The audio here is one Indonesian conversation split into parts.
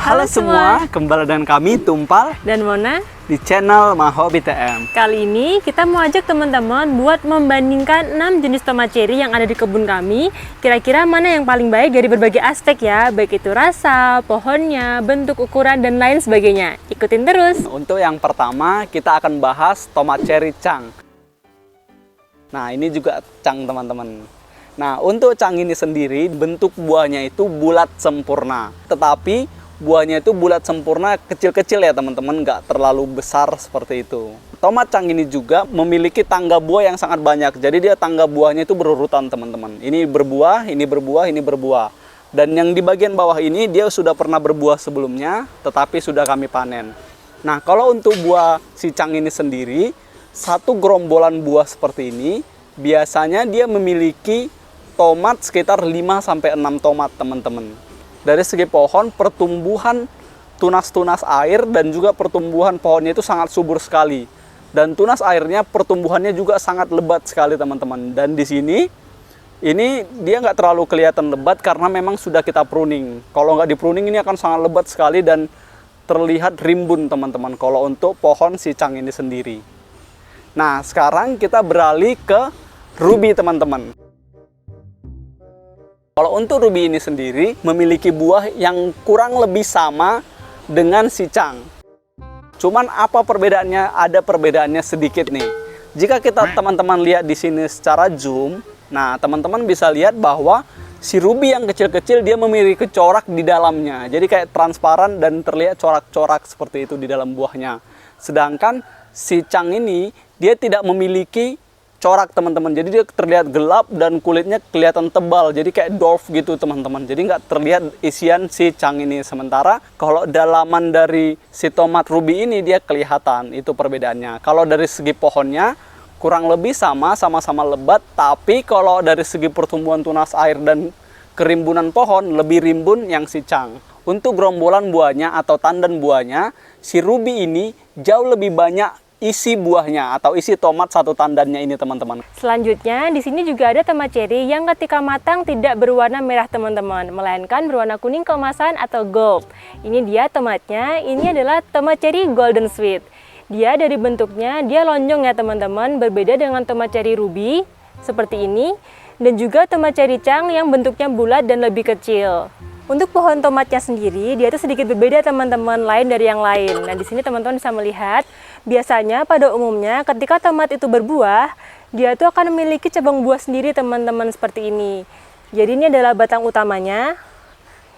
Halo semua, kembali dengan kami Tumpal dan Mona di channel Mahobi TM. Kali ini kita mau ajak teman-teman buat membandingkan 6 jenis tomat cherry yang ada di kebun kami. Kira-kira mana yang paling baik dari berbagai aspek ya, baik itu rasa, pohonnya, bentuk, ukuran, dan lain sebagainya. Ikutin terus. Untuk yang pertama kita akan bahas tomat cherry Chang. Nah ini juga Chang teman-teman. Nah untuk Chang ini sendiri bentuk buahnya itu bulat sempurna, tetapi buahnya itu bulat sempurna, kecil-kecil ya teman-teman, nggak terlalu besar seperti itu. Tomat Chang ini juga memiliki tangga buah yang sangat banyak, jadi dia tangga buahnya itu berurutan teman-teman. Ini berbuah, ini berbuah, ini berbuah. Dan yang di bagian bawah ini dia sudah pernah berbuah sebelumnya, tetapi sudah kami panen. Nah kalau untuk buah si Chang ini sendiri, satu gerombolan buah seperti ini, biasanya dia memiliki tomat sekitar 5-6 tomat teman-teman. Dari segi pohon, pertumbuhan tunas-tunas air dan juga pertumbuhan pohonnya itu sangat subur sekali. Dan tunas airnya pertumbuhannya juga sangat lebat sekali teman-teman. Dan di sini, ini dia nggak terlalu kelihatan lebat karena memang sudah kita pruning. Kalau nggak di pruning ini akan sangat lebat sekali dan terlihat rimbun teman-teman kalau untuk pohon si Chang ini sendiri. Nah sekarang kita beralih ke Ruby teman-teman. Kalau untuk Ruby ini sendiri memiliki buah yang kurang lebih sama dengan si Chang. Cuman apa perbedaannya? Ada perbedaannya sedikit nih. Jika kita teman-teman lihat di sini secara zoom, nah teman-teman bisa lihat bahwa si Ruby yang kecil-kecil dia memiliki corak di dalamnya. Jadi kayak transparan dan terlihat corak-corak seperti itu di dalam buahnya. Sedangkan si Chang ini dia tidak memiliki corak teman-teman, jadi dia terlihat gelap dan kulitnya kelihatan tebal, jadi kayak dwarf gitu teman-teman, jadi nggak terlihat isian si Chang ini. Sementara kalau dalaman dari si tomat Ruby ini dia kelihatan, itu perbedaannya. Kalau dari segi pohonnya kurang lebih sama-sama lebat, tapi kalau dari segi pertumbuhan tunas air dan kerimbunan pohon lebih rimbun yang si Chang. Untuk gerombolan buahnya atau tandan buahnya, si Ruby ini jauh lebih banyak isi buahnya atau isi tomat satu tandannya ini teman-teman. Selanjutnya di sini juga ada tomat cherry yang ketika matang tidak berwarna merah teman-teman, melainkan berwarna kuning keemasan atau gold. Ini dia tomatnya, ini adalah tomat cherry golden sweet. Dia dari bentuknya dia lonjong ya teman-teman, berbeda dengan tomat cherry Ruby seperti ini, dan juga tomat cherry Chang yang bentuknya bulat dan lebih kecil. Untuk pohon tomatnya sendiri, dia itu sedikit berbeda teman-teman, lain dari yang lain. Nah, di sini teman-teman bisa melihat, biasanya pada umumnya ketika tomat itu berbuah, dia itu akan memiliki cabang buah sendiri teman-teman seperti ini. Jadi ini adalah batang utamanya.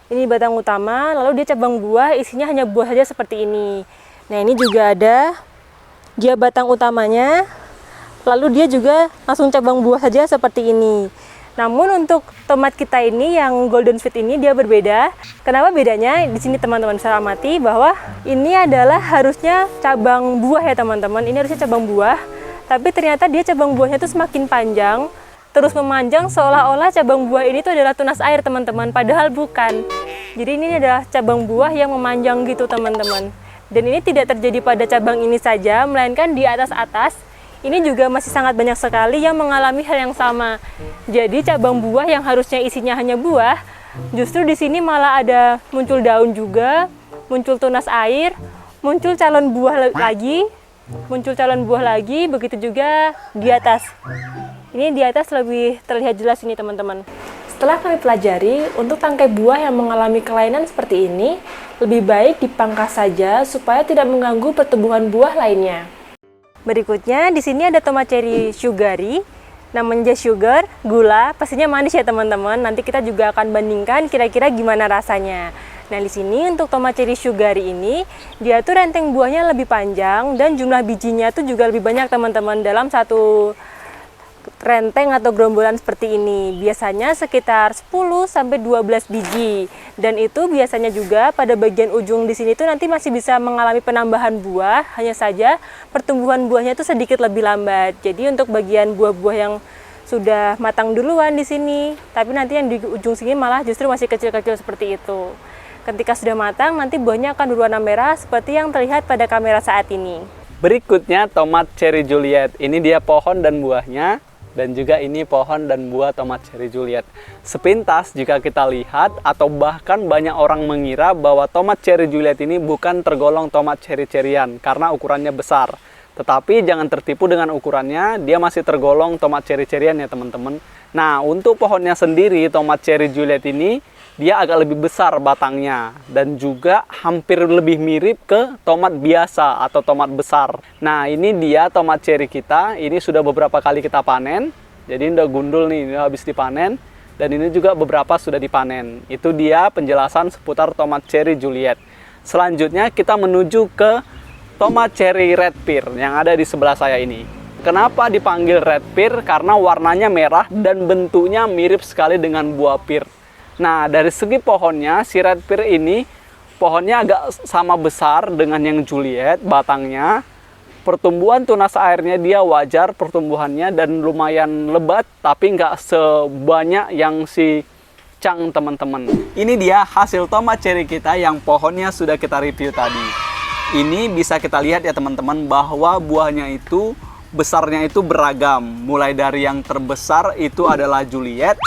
Ini batang utama, lalu dia cabang buah, isinya hanya buah saja seperti ini. Nah, ini juga ada dia batang utamanya, lalu dia juga langsung cabang buah saja seperti ini. Namun untuk tomat kita ini yang golden sweet ini dia berbeda. Kenapa bedanya? Di sini teman-teman bisa amati bahwa ini adalah harusnya cabang buah ya teman-teman. Ini harusnya cabang buah, tapi ternyata dia cabang buahnya itu semakin panjang, terus memanjang seolah-olah cabang buah ini tuh adalah tunas air teman-teman. Padahal bukan. Jadi ini adalah cabang buah yang memanjang gitu teman-teman. Dan ini tidak terjadi pada cabang ini saja, melainkan di atas-atas. Ini juga masih sangat banyak sekali yang mengalami hal yang sama. Jadi cabang buah yang harusnya isinya hanya buah, justru di sini malah ada muncul daun juga, muncul tunas air, muncul calon buah lagi, begitu juga di atas. Ini di atas lebih terlihat jelas ini teman-teman. Setelah kami pelajari, untuk tangkai buah yang mengalami kelainan seperti ini, lebih baik dipangkas saja supaya tidak mengganggu pertumbuhan buah lainnya. Berikutnya di sini ada tomat cherry sugary, namanya sugar, gula, pastinya manis ya teman-teman. Nanti kita juga akan bandingkan kira-kira gimana rasanya. Nah di sini untuk tomat cherry sugary ini, dia tuh renteng buahnya lebih panjang dan jumlah bijinya tuh juga lebih banyak teman-teman dalam satu renteng atau gerombolan seperti ini. Biasanya sekitar 10-12 biji. Dan itu biasanya juga pada bagian ujung di sini tuh nanti masih bisa mengalami penambahan buah, hanya saja pertumbuhan buahnya itu sedikit lebih lambat. Jadi untuk bagian buah-buah yang sudah matang duluan di sini, tapi nanti yang di ujung sini malah justru masih kecil-kecil seperti itu. Ketika sudah matang, nanti buahnya akan berwarna merah seperti yang terlihat pada kamera saat ini. Berikutnya tomat cherry Juliet. Ini dia pohon dan buahnya. Dan juga ini pohon dan buah tomat cherry Juliet. Sepintas jika kita lihat atau bahkan banyak orang mengira bahwa tomat cherry Juliet ini bukan tergolong tomat cherry-cherryan karena ukurannya besar. Tetapi jangan tertipu dengan ukurannya, dia masih tergolong tomat cherry-cherryan ya teman-teman. Nah, untuk pohonnya sendiri, tomat cherry Juliet ini, dia agak lebih besar batangnya. Dan juga hampir lebih mirip ke tomat biasa atau tomat besar. Nah, ini dia tomat cherry kita, ini sudah beberapa kali kita panen. Jadi ini udah gundul nih, ini habis dipanen. Dan ini juga beberapa sudah dipanen. Itu dia penjelasan seputar tomat cherry Juliet. Selanjutnya kita menuju ke tomat cherry red pear yang ada di sebelah saya ini. Kenapa dipanggil red pear? Karena warnanya merah dan bentuknya mirip sekali dengan buah pear. Nah, dari segi pohonnya, si red pear ini pohonnya agak sama besar dengan yang Juliet, batangnya. Pertumbuhan tunas airnya dia wajar pertumbuhannya dan lumayan lebat, tapi nggak sebanyak yang si Chang teman-teman. Ini dia hasil tomat cherry kita yang pohonnya sudah kita review tadi. Ini bisa kita lihat ya teman-teman bahwa buahnya itu besarnya itu beragam. Mulai dari yang terbesar itu adalah Juliet.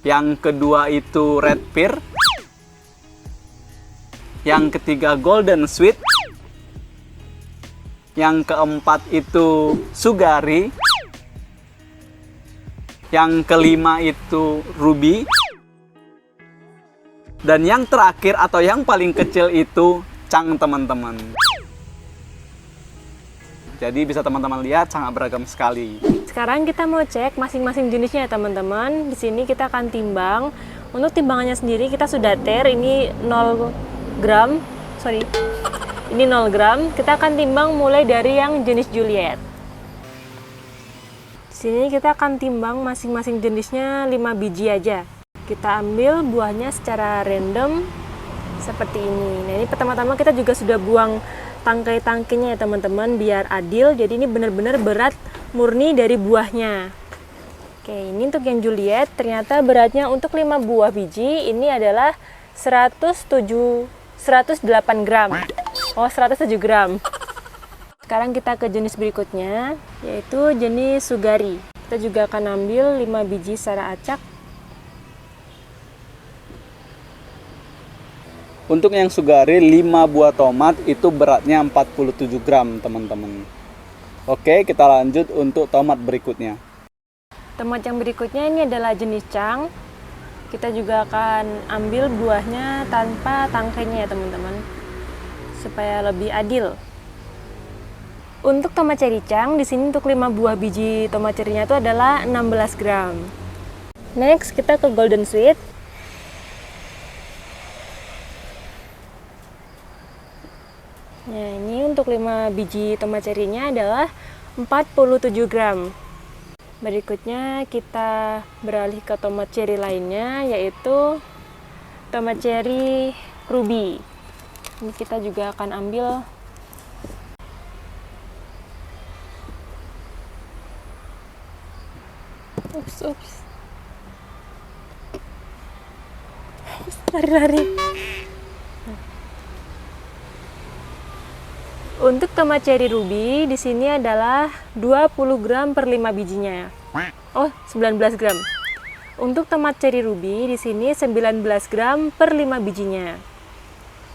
Yang kedua itu red pear. Yang ketiga golden sweet. Yang keempat itu sugary. Yang kelima itu ruby. Dan yang terakhir atau yang paling kecil itu Chang teman-teman. Jadi bisa teman-teman lihat sangat beragam sekali. Sekarang kita mau cek masing-masing jenisnya ya teman-teman. Di sini kita akan timbang. Untuk timbangannya sendiri kita sudah ini 0 gram. Ini 0 gram. Kita akan timbang mulai dari yang jenis Juliet. Di sini kita akan timbang masing-masing jenisnya 5 biji aja. Kita ambil buahnya secara random seperti ini. Nah, ini pertama-tama kita juga sudah buang tangkai-tangkainya ya teman-teman biar adil. Jadi ini benar-benar berat murni dari buahnya. Oke, ini untuk yang Juliet ternyata beratnya untuk 5 buah biji ini adalah 108 gram. Oh, 107 gram. Sekarang kita ke jenis berikutnya yaitu jenis sugary. Kita juga akan ambil 5 biji secara acak. Untuk yang sugary 5 buah tomat itu beratnya 47 gram teman-teman. Oke, kita lanjut untuk tomat berikutnya. Tomat yang berikutnya ini adalah jenis Chang. Kita juga akan ambil buahnya tanpa tangkainya ya teman-teman, supaya lebih adil. Untuk tomat cherry Chang, di sini untuk 5 buah biji tomat cherry-nya itu adalah 16 gram. Next, kita ke golden sweet. Nah, ini untuk 5 biji tomat cherry-nya adalah 47 gram. Berikutnya kita beralih ke tomat cherry lainnya yaitu tomat cherry ruby. Ini kita juga akan ambil lari-lari. Untuk tomat cherry ruby di sini adalah 20 gram per 5 bijinya. Oh, 19 gram. Untuk tomat cherry ruby di sini 19 gram per 5 bijinya.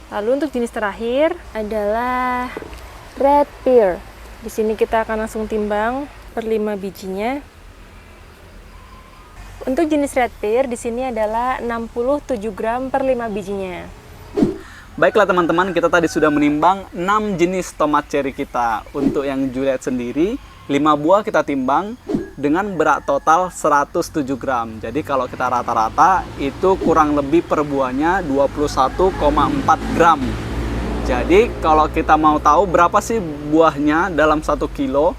Lalu untuk jenis terakhir adalah red pear. Di sini kita akan langsung timbang per 5 bijinya. Untuk jenis red pear di sini adalah 67 gram per 5 bijinya. Baiklah teman-teman, kita tadi sudah menimbang 6 jenis tomat cherry kita. Untuk yang Juliet sendiri, 5 buah kita timbang dengan berat total 107 gram. Jadi kalau kita rata-rata itu kurang lebih per buahnya 21,4 gram. Jadi kalau kita mau tahu berapa sih buahnya dalam 1 kilo,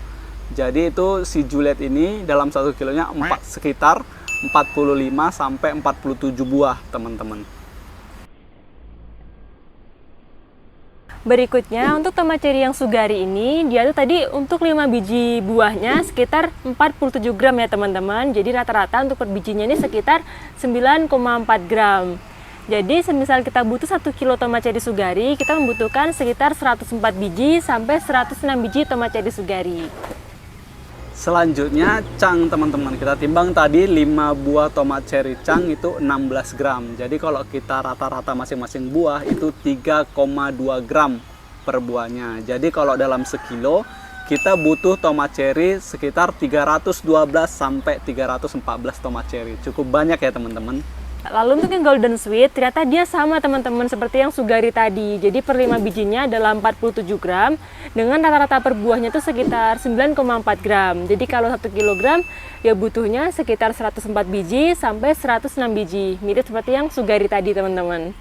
jadi itu si Juliet ini dalam 1 kilonya sekitar 45 sampai 47 buah teman-teman. Berikutnya untuk tomat cherry yang sugary ini, dia tuh tadi untuk 5 biji buahnya sekitar 47 gram ya teman-teman. Jadi rata-rata untuk per bijinya ini sekitar 9,4 gram. Jadi semisal kita butuh 1 kilo tomat cherry sugary, kita membutuhkan sekitar 104 biji sampai 106 biji tomat cherry sugary. Selanjutnya Chang teman-teman, kita timbang tadi 5 buah tomat cherry Chang itu 16 gram. Jadi kalau kita rata-rata masing-masing buah itu 3,2 gram per buahnya. Jadi kalau dalam sekilo kita butuh tomat cherry sekitar 312 sampai 314 tomat cherry. Cukup banyak ya teman-teman. Lalu untuk yang golden sweet, ternyata dia sama teman-teman seperti yang sugari tadi. Jadi per 5 bijinya adalah 47 gram, dengan rata-rata per buahnya itu sekitar 9,4 gram. Jadi kalau 1 kilogram, ya butuhnya sekitar 104 biji sampai 106 biji. Mirip seperti yang sugari tadi teman-teman.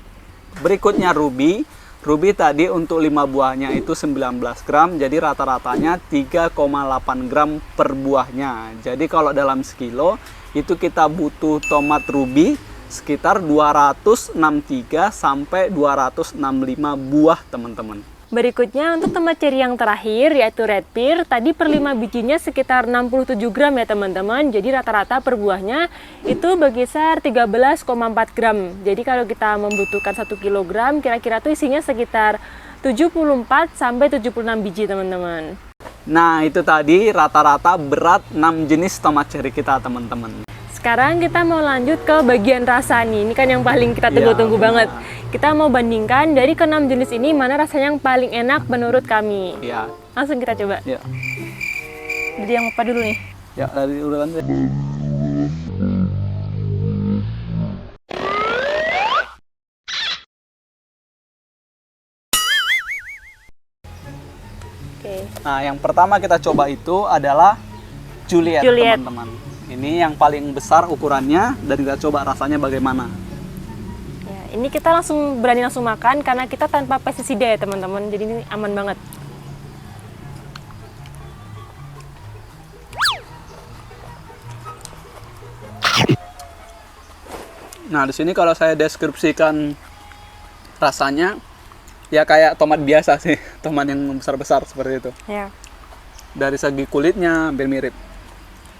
Berikutnya Ruby. Ruby tadi untuk 5 buahnya itu 19 gram, jadi rata-ratanya 3,8 gram per buahnya. Jadi kalau dalam sekilo, itu kita butuh tomat Ruby sekitar 263 sampai 265 buah teman-teman. Berikutnya untuk tomat cherry yang terakhir yaitu red pear, tadi per 5 bijinya sekitar 67 gram ya teman-teman. Jadi rata-rata per buahnya itu berkisar 13,4 gram. Jadi kalau kita membutuhkan 1 kilogram, kira-kira tuh isinya sekitar 74 sampai 76 biji teman-teman. Nah itu tadi rata-rata berat 6 jenis tomat cherry kita teman-teman. Sekarang kita mau lanjut ke bagian rasa nih. Ini kan yang paling kita tunggu-tunggu banget. Kita mau bandingkan dari ke-6 jenis ini mana rasanya yang paling enak menurut kami. Ya. Langsung kita coba. Ya. Jadi yang apa dulu nih? Ya dari urutan. Oke. Nah yang pertama kita coba itu adalah Juliet. Teman-teman. Ini yang paling besar ukurannya dan kita coba rasanya bagaimana. Ya, ini kita berani langsung makan karena kita tanpa pestisida ya teman-teman. Jadi ini aman banget. Nah, di sini kalau saya deskripsikan rasanya ya kayak tomat biasa sih, tomat yang besar-besar seperti itu. Ya. Dari segi kulitnya hampir mirip.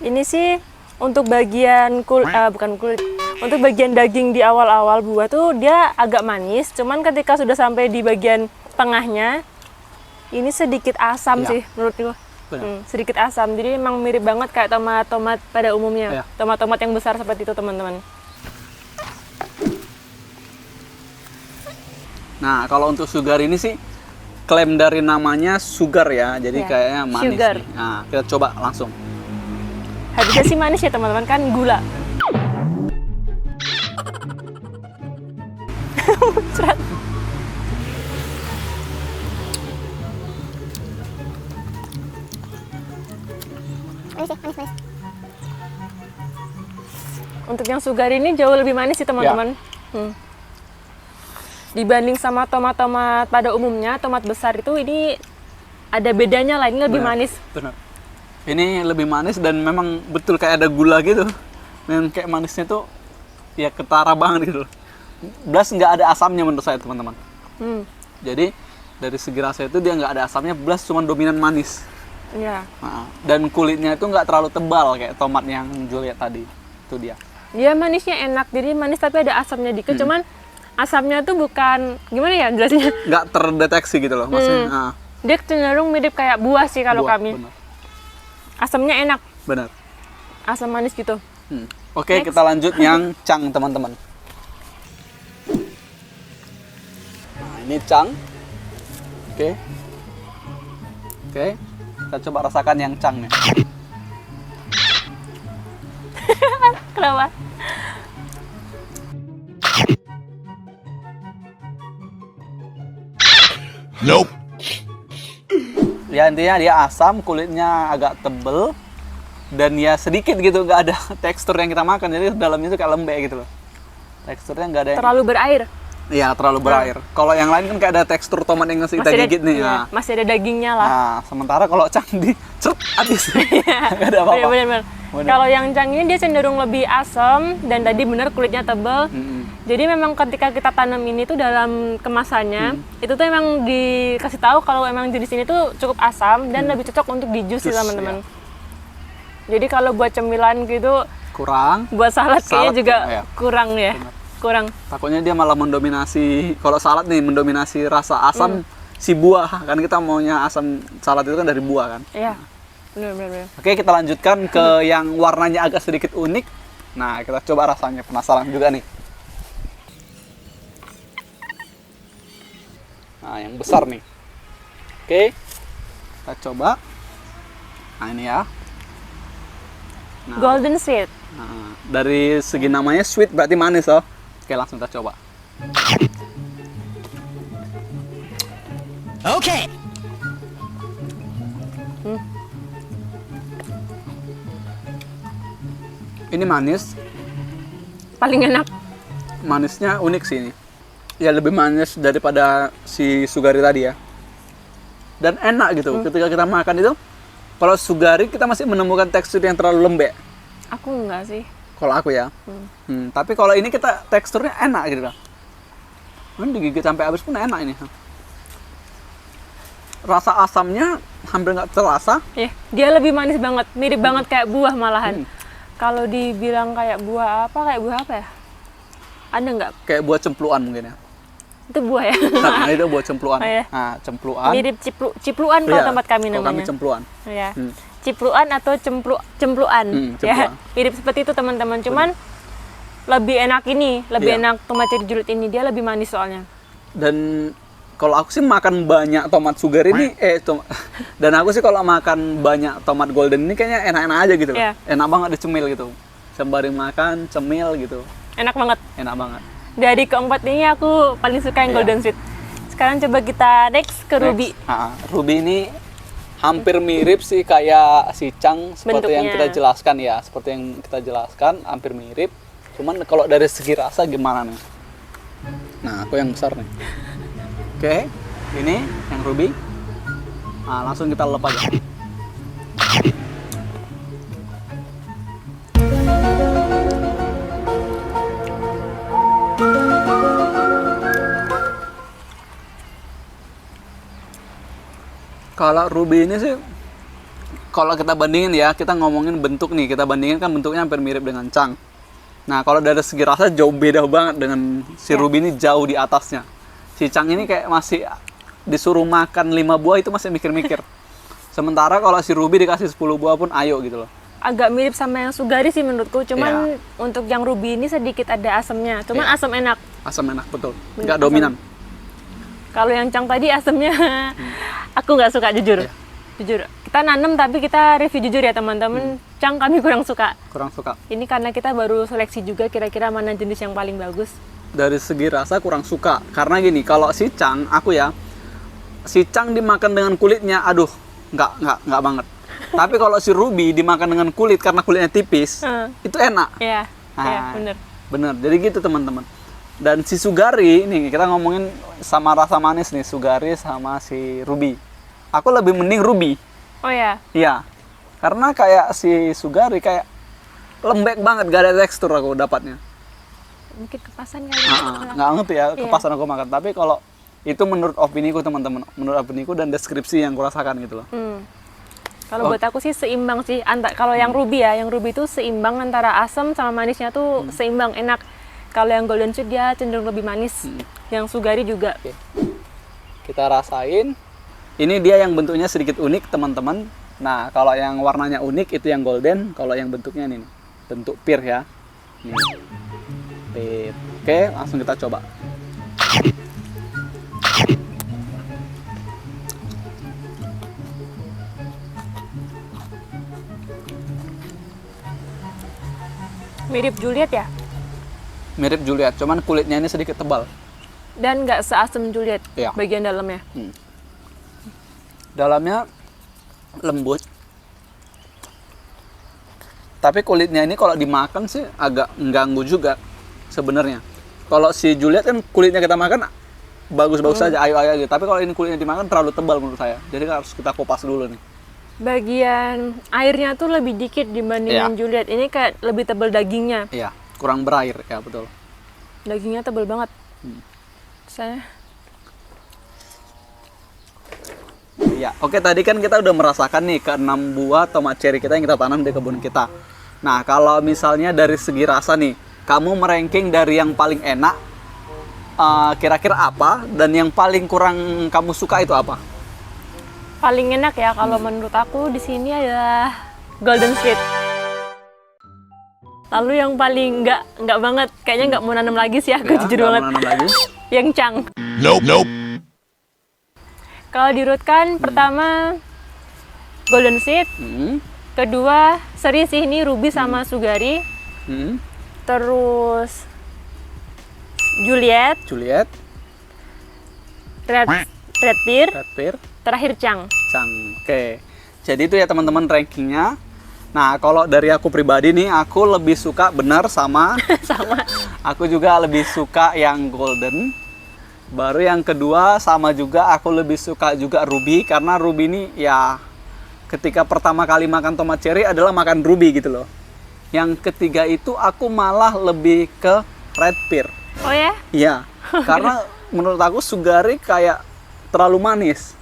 Ini sih untuk bagian bukan kulit, untuk bagian daging di awal-awal buah tuh dia agak manis, cuman ketika sudah sampai di bagian tengahnya ini sedikit asam Ya. sih menurutku. Sedikit asam, jadi emang mirip banget kayak tomat-tomat pada umumnya. Ya. Tomat-tomat yang besar seperti itu teman-teman. Nah, kalau untuk sugar ini sih klaim dari namanya sugar ya, jadi Ya, kayaknya manis sugar. nih. Nah, kita coba langsung. Harusnya sih manis ya teman-teman, kan gula. Muncrat. Manis. Untuk yang sugar ini jauh lebih manis sih teman-teman. Dibanding sama tomat-tomat pada umumnya, tomat besar itu ini ada bedanya lah, ini lebih manis. Benar. Ini lebih manis dan memang betul kayak ada gula gitu. Dan kayak manisnya tuh ya ketara banget gitu. Belas nggak ada asamnya menurut saya teman-teman. Jadi dari segi rasa itu dia nggak ada asamnya, belas cuma dominan manis. Iya. Nah, dan kulitnya itu nggak terlalu tebal kayak tomat yang Juliet tadi. Itu dia. Dia manisnya enak, jadi manis tapi ada asamnya dikit. Cuman asamnya tuh bukan, gimana ya jelasinnya? Nggak terdeteksi gitu loh maksudnya. Nah, Dia cenderung mirip kayak buah sih kalau buah, kami. Benar. Asamnya enak, Benar. asam manis gitu. Oke, Next. kita lanjut yang Chang teman-teman. Nah, ini Chang. Oke. Kita coba rasakan yang Chang nih. Kenapa? Nope. Ya intinya dia asam, kulitnya agak tebel dan ya sedikit gitu, nggak ada tekstur yang kita makan, jadi dalamnya tuh kayak lembek gitu loh. Teksturnya nggak ada yang... Terlalu berair. Iya, terlalu berair. Kalau yang lain kan kayak ada tekstur tomat yang ngasih kita gigit nih. iya, Nah. masih ada dagingnya lah. Nah, sementara kalau Chang di cerut habis. Nggak ada apa-apa. Bener-bener. Bener. Kalau yang Chang ini dia cenderung lebih asam dan tadi bener kulitnya tebal. Jadi memang ketika kita tanam ini tuh dalam kemasannya itu tuh emang dikasih tahu kalau emang jenis ini tuh cukup asam dan lebih cocok untuk di jus sih Jus, teman-teman. Jadi kalau buat cemilan gitu, Kurang. buat salad kayaknya Salad, juga ya. kurang ya. Kurang. Takutnya dia malah mendominasi, kalau salad nih mendominasi rasa asam si buah. Kan kita maunya asam salad itu kan dari buah kan. Iya. Bener. Oke, kita lanjutkan ke yang warnanya agak sedikit unik. Nah, kita coba rasanya, penasaran juga nih. Nah, yang besar nih. Oke, kita coba. Nah, ini ya. Nah, Golden Sweet. nah, dari segi namanya sweet berarti manis loh. Oke, langsung kita coba. Okay. Ini manis. Paling enak. Manisnya unik sih ini. Ya lebih manis daripada si Sugari tadi ya. Dan enak gitu. Ketika kita makan itu, kalau Sugari kita masih menemukan tekstur yang terlalu lembek. Aku enggak sih. Kalau aku ya. Tapi kalau ini kita teksturnya enak gitu loh. Ini digigit sampai habis pun enak ini. Rasa asamnya hampir nggak terasa. Ya, dia lebih manis banget, mirip banget kayak buah malahan. Kalau dibilang kayak buah apa ya? Ada nggak? Kayak buah cempluan mungkin ya. Itu buah ya? Nah, itu buah cempluan. Oh, ya. Nah, cempluan. Mirip cipluan kalau Iya, tempat kami kalau namanya. kami cempluan. Ya. Hmm. Cipluan atau cempluan. Ya, cempluan. mirip seperti itu teman-teman. Cuman lebih enak ini, lebih Iya. enak tomat cherry julid ini. Dia lebih manis soalnya. Dan kalau aku sih makan banyak tomat sugar ini, dan aku sih kalau makan banyak tomat golden ini kayaknya enak-enak aja gitu. Iya. Enak banget dicemil gitu. Sembari makan, cemil gitu. Enak banget. Enak banget. Dari keempat ini aku paling suka yang Iya. golden sweet. Sekarang coba kita next ke ruby. Ruby ini hampir mirip sih kayak si Chang seperti yang Bentuknya. kita jelaskan ya. Seperti yang kita jelaskan, hampir mirip. Cuman kalau dari segi rasa gimana nih? Nah, aku yang besar nih. Oke, ini yang ruby. Nah, langsung kita lepas aja. Kalau ruby ini sih, kalau kita bandingin ya, kita ngomongin bentuk nih, kita bandingin kan bentuknya hampir mirip dengan Chang. Nah, kalau dari segi rasa jauh beda banget dengan si ruby ini, jauh di atasnya. Si Chang ini kayak masih disuruh makan 5 buah itu masih mikir-mikir. Sementara kalau si ruby dikasih 10 buah pun ayo gitu loh. Agak mirip sama yang sugari sih menurutku. Cuman Iya. untuk yang ruby ini sedikit ada asamnya. Cuman Iya. asam enak. Asam enak, betul. Bener, Nggak asam. dominan. Kalau yang Chang tadi asamnya aku nggak suka jujur. Iya. Jujur. Kita nanam tapi kita review jujur ya teman-teman. Chang kami kurang suka. Kurang suka. Ini karena kita baru seleksi juga kira-kira mana jenis yang paling bagus. Dari segi rasa kurang suka. Karena gini, kalau si Chang, aku ya, si Chang dimakan dengan kulitnya, aduh, nggak banget. Tapi kalau si ruby dimakan dengan kulit karena kulitnya tipis, itu enak. Iya. Iya, Nah, bener. Bener, jadi gitu teman-teman. Dan si Sugari, nih kita ngomongin sama rasa manis nih, Sugari sama si ruby. Aku lebih mending ruby. Oh ya. Iya, karena kayak si Sugari kayak lembek banget, gak ada tekstur aku dapatnya. Mungkin kepasan kali. Nggak ngerti ya, Iya. kepasan aku makan. Tapi kalau itu menurut opiniku teman-teman, menurut opiniku dan deskripsi yang kurasakan gitu loh. Kalau buat aku sih seimbang sih. Kalau yang ruby ya, yang ruby itu seimbang antara asam sama manisnya tuh seimbang, enak. Kalau yang golden sweet dia cenderung lebih manis. Yang sugari juga. Oke. Kita rasain. Ini dia yang bentuknya sedikit unik teman-teman. Nah, kalau yang warnanya unik itu yang golden. Kalau yang bentuknya ini nih, bentuk pir ya. Nih. Pir. Oke, langsung kita coba. Mirip Juliet ya. Mirip Juliet, cuman kulitnya ini sedikit tebal. Dan nggak seasam Juliet Iya. bagian dalamnya. Dalamnya lembut. Tapi kulitnya ini kalau dimakan sih agak mengganggu juga sebenarnya. Kalau si Juliet kan kulitnya kita makan bagus-bagus saja, ayo-ayo gitu. Tapi kalau ini kulitnya dimakan terlalu tebal menurut saya. Jadi harus kita kupas dulu nih. Bagian airnya tuh lebih dikit dibandingin Iya. Juliet. Ini kayak lebih tebal dagingnya. Iya, kurang berair ya betul. Dagingnya tebal banget. Saya Iya, oke tadi kan kita udah merasakan nih ke-6 buah tomat cherry kita yang kita tanam di kebun kita. Nah, kalau misalnya dari segi rasa nih, kamu meranking dari yang paling enak, kira-kira apa? Dan yang paling kurang kamu suka itu apa? paling enak ya kalau menurut aku di sini adalah Golden Sweet. Lalu yang paling nggak banget, kayaknya nggak mau nanam lagi sih aku jujur nggak banget. mau nanam lagi. Yang Chang. Nope. Kalau diurutkan pertama Golden Sweet, kedua seri sih ini Ruby sama Sugari, terus Juliet, Red Pear, terakhir Chang. Oke. Jadi itu ya teman-teman rankingnya. Nah, kalau dari aku pribadi nih, aku lebih suka benar sama. Aku juga lebih suka yang golden. Baru yang kedua sama juga, aku lebih suka juga ruby. Karena ruby ini ya ketika pertama kali makan tomat cherry adalah makan ruby gitu loh. Yang ketiga itu aku malah lebih ke red pear. Oh ya? Iya, karena menurut aku Sugari kayak terlalu manis.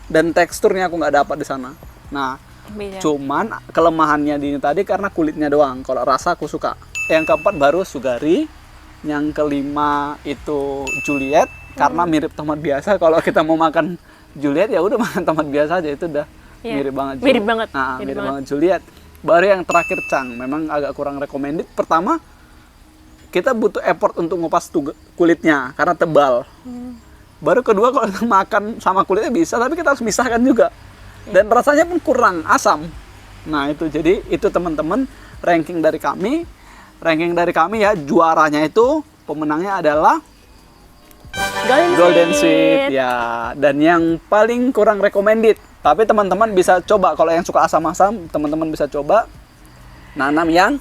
Dan teksturnya aku nggak dapat di sana. Nah, Beda. cuman kelemahannya di ini tadi karena kulitnya doang. Kalau rasa aku suka. Yang keempat baru Sugari. Yang kelima itu Juliet. Karena mirip tomat biasa. Kalau kita mau makan Juliet ya udah makan tomat biasa aja, itu udah mirip banget. Mirip banget. Nah, mirip banget Juliet. Baru yang terakhir Chang. Memang agak kurang recommended. Pertama, kita butuh effort untuk ngupas kulitnya karena tebal. Baru kedua kalau kita makan sama kulitnya bisa, tapi kita harus misahkan juga. Dan rasanya pun kurang asam. Nah itu, jadi itu teman-teman ranking dari kami. Ranking dari kami ya, juaranya itu pemenangnya adalah Golden Sweet ya. Dan yang paling kurang recommended. Tapi teman-teman bisa coba, kalau yang suka asam-asam, teman-teman bisa coba nanam yang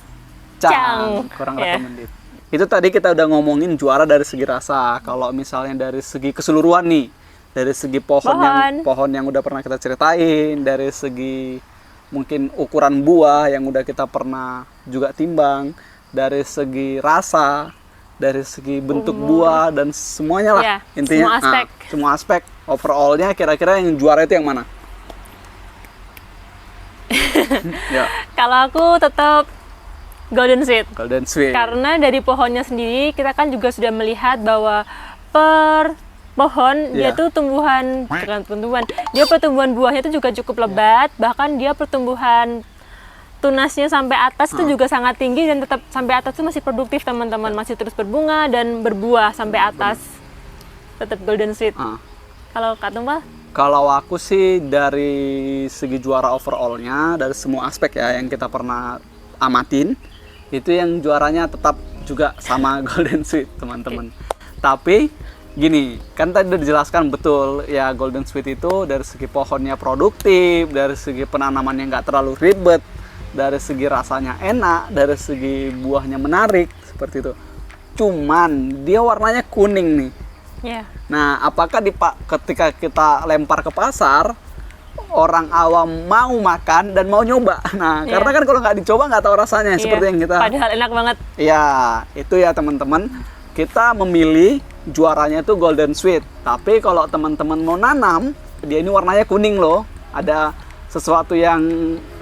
Chang. Kurang recommended. Itu tadi kita udah ngomongin juara dari segi rasa. Kalau misalnya dari segi keseluruhan nih, dari segi pohon yang udah pernah kita ceritain, dari segi mungkin ukuran buah yang udah kita pernah juga timbang, dari segi rasa, dari segi bentuk buah dan semuanya lah. Intinya semua aspek overallnya, kira-kira yang juara itu yang mana? Ya. Kalau aku tetap Golden Sweet. Karena dari pohonnya sendiri kita kan juga sudah melihat bahwa per pohon dia tuh dia pertumbuhan buahnya itu juga cukup lebat, bahkan dia pertumbuhan tunasnya sampai atas itu juga sangat tinggi dan tetap sampai atas itu masih produktif teman-teman, masih terus berbunga dan berbuah sampai atas. Tetap Golden Sweet. Kalau Kak Tumpah? Kalau aku sih dari segi juara overallnya, dari semua aspek ya yang kita pernah amatin, itu yang juaranya tetap juga sama Golden Sweet teman-teman. Tapi gini, kan tadi udah dijelaskan betul ya, Golden Sweet itu dari segi pohonnya produktif, dari segi penanamannya nggak terlalu ribet, dari segi rasanya enak, dari segi buahnya menarik, seperti itu. Cuman dia warnanya kuning nih. Nah, apakah ketika kita lempar ke pasar, orang awam mau makan dan mau nyoba? Nah, karena kan kalau nggak dicoba nggak tahu rasanya, seperti yang kita. Padahal enak banget. Ya, itu ya teman-teman. Kita memilih juaranya itu Golden Sweet. Tapi kalau teman-teman mau nanam, dia ini warnanya kuning loh. Ada sesuatu yang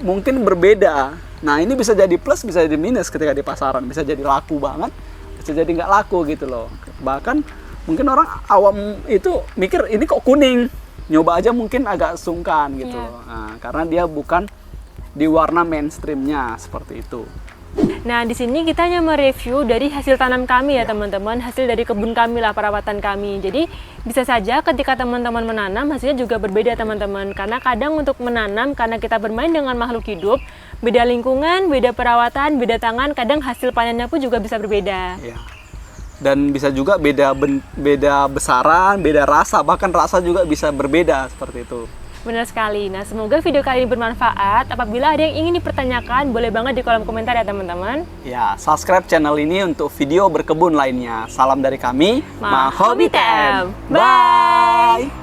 mungkin berbeda. Nah, ini bisa jadi plus, bisa jadi minus ketika di pasaran. Bisa jadi laku banget, bisa jadi nggak laku gitu loh. Bahkan mungkin orang awam itu mikir ini kok kuning, nyoba aja mungkin agak sungkan gitu loh. Nah, karena dia bukan di warna mainstreamnya seperti itu. Nah, di sini kita hanya mereview dari hasil tanam kami ya teman-teman, hasil dari kebun kami lah, perawatan kami. Jadi bisa saja ketika teman-teman menanam hasilnya juga berbeda teman-teman. Karena kadang untuk menanam, karena kita bermain dengan makhluk hidup, beda lingkungan, beda perawatan, beda tangan, kadang hasil panennya pun juga bisa berbeda. Ya. Dan bisa juga beda besaran, beda rasa, bahkan rasa juga bisa berbeda seperti itu. Benar sekali. Nah, semoga video kali ini bermanfaat. Apabila ada yang ingin dipertanyakan, boleh banget di kolom komentar ya teman-teman. Ya, subscribe channel ini untuk video berkebun lainnya. Salam dari kami, Ma Hobby Time. Bye!